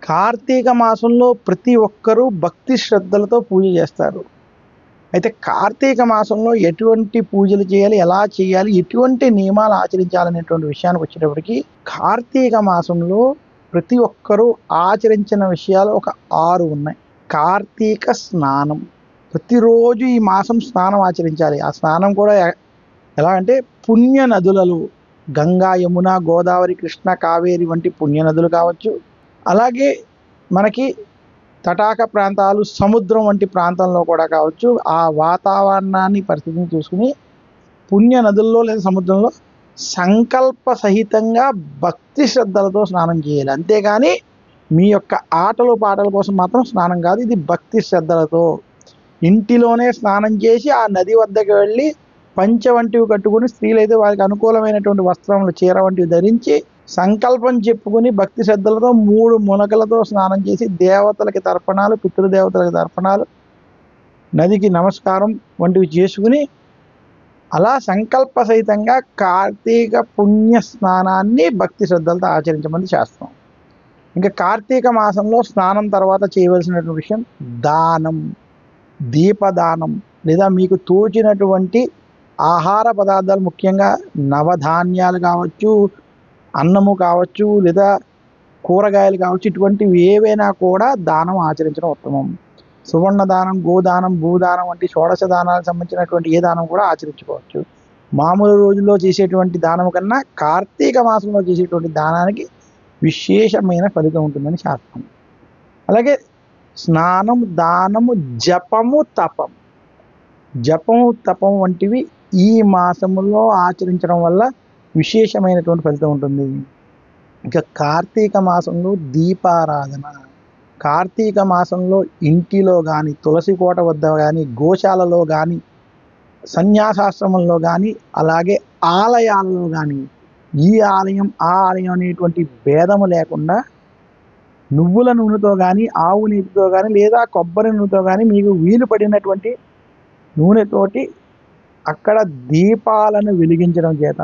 కార్తీక మాసంలో ప్రతి ఒక్కరూ భక్తి శ్రద్ధలతో పూజ చేస్తారు. అయితే కార్తీక మాసంలో ఎటువంటి పూజలు చేయాలి, ఎలా చేయాలి, ఎటువంటి నియమాలు ఆచరించాలనేటువంటి విషయానికి వచ్చేటప్పటికి కార్తీక మాసంలో ప్రతి ఒక్కరూ ఆచరించిన విషయాలు ఒక 6 ఉన్నాయి. కార్తీక స్నానం. ప్రతిరోజు ఈ మాసం స్నానం ఆచరించాలి. ఆ స్నానం కూడా ఎలా అంటే పుణ్య నదులలో గంగా, యమున, గోదావరి, కృష్ణ, కావేరి వంటి పుణ్య నదులు కావచ్చు. అలాగే మనకి తటాక ప్రాంతాలు, సముద్రం వంటి ప్రాంతంలో కూడా కావచ్చు. ఆ వాతావరణాన్ని పరిస్థితిని చూసుకుని పుణ్య నదుల్లో లేదా సముద్రంలో సంకల్ప సహితంగా భక్తి శ్రద్ధలతో స్నానం చేయాలి. అంతేగాని మీ యొక్క ఆటలు పాటల కోసం మాత్రం స్నానం కాదు. ఇది భక్తి శ్రద్ధలతో ఇంటిలోనే స్నానం చేసి ఆ నది వద్దకు వెళ్ళి పంచ వంటివి కట్టుకుని, స్త్రీలైతే వారికి అనుకూలమైనటువంటి వస్త్రములు, చీర వంటివి ధరించి సంకల్పం చెప్పుకుని భక్తి శ్రద్ధలతో 3 మునకలతో స్నానం చేసి దేవతలకి తర్పణాలు, పితృదేవతలకి తర్పణాలు, నదికి నమస్కారం వంటివి చేసుకుని అలా సంకల్ప సహితంగా కార్తీక పుణ్య స్నానాన్ని భక్తి శ్రద్ధలతో ఆచరించమని శాస్త్రం. ఇంకా కార్తీక మాసంలో స్నానం తర్వాత చేయవలసినటువంటి విషయం దానం, దీపదానం, లేదా మీకు తోచినటువంటి ఆహార పదార్థాలు, ముఖ్యంగా నవధాన్యాలు కావచ్చు, అన్నము కావచ్చు, లేదా కూరగాయలు కావచ్చు, ఇటువంటివి ఏవైనా కూడా దానం ఆచరించడం ఉత్తమం. సువర్ణ దానం, గోదానం, భూదానం వంటి షోడశ దానాలకు సంబంధించినటువంటి ఏ దానం కూడా ఆచరించుకోవచ్చు. మామూలు రోజుల్లో చేసేటువంటి దానం కన్నా కార్తీక మాసంలో చేసేటువంటి దానానికి విశేషమైన ఫలితం ఉంటుందని శాస్త్రం. అలాగే స్నానం, దానము, జపము, తపం. జపము, తపం వంటివి ఈ మాసములో ఆచరించడం వల్ల విశేషమైనటువంటి ఫలితం ఉంటుంది. ఇక కార్తీక మాసంలో దీపారాధన. కార్తీక మాసంలో ఇంటిలో కానీ, తులసి కోట వద్ద కానీ, గోశాలలో కానీ, సన్యాసాశ్రమంలో కానీ, అలాగే ఆలయాలలో కానీ, ఈ ఆలయం ఆ ఆలయం అనేటువంటి భేదము లేకుండా నువ్వుల నూనెతో కానీ, ఆవు నీటితో కానీ, లేదా కొబ్బరి నూనెతో కానీ మీకు వీలు పడినటువంటి నూనెతోటి అక్కడ దీపాలను వెలిగించడం చేత,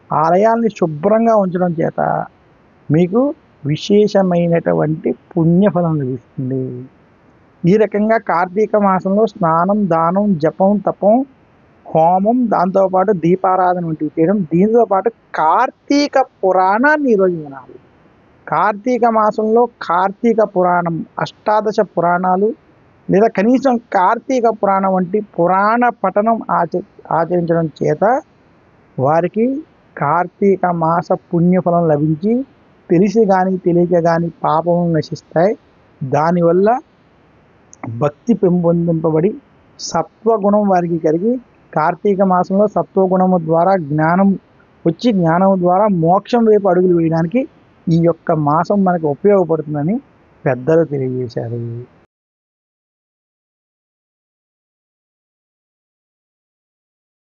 ఆలయాల్ని శుభ్రంగా ఉంచడం చేత మీకు విశేషమైనటువంటి పుణ్యఫలం లభిస్తుంది. ఈ రకంగా కార్తీక మాసంలో స్నానం, దానం, జపం, తపం, హోమం, దాంతోపాటు దీపారాధన వంటివి చేయడం. దీంతోపాటు కార్తీక పురాణాన్ని ఈరోజు వినాలి. కార్తీక మాసంలో కార్తీక పురాణం, అష్టాదశ పురాణాలు, లేదా కనీసం కార్తీక పురాణం వంటి పురాణ పఠనం ఆచరించడం చేత వారికి కార్తీక మాస పుణ్యఫలం లభించి తెలిసి కానీ తెలియక కానీ పాపము నశిస్తాయి. దానివల్ల భక్తి పెంపొందింపబడి సత్వగుణం వారికి కలిగి కార్తీక మాసంలో సత్వగుణము ద్వారా జ్ఞానం వచ్చి, జ్ఞానం ద్వారా మోక్షం వైపు అడుగులు వేయడానికి ఈ యొక్క మాసం మనకు ఉపయోగపడుతుందని పెద్దలు తెలియజేశారు.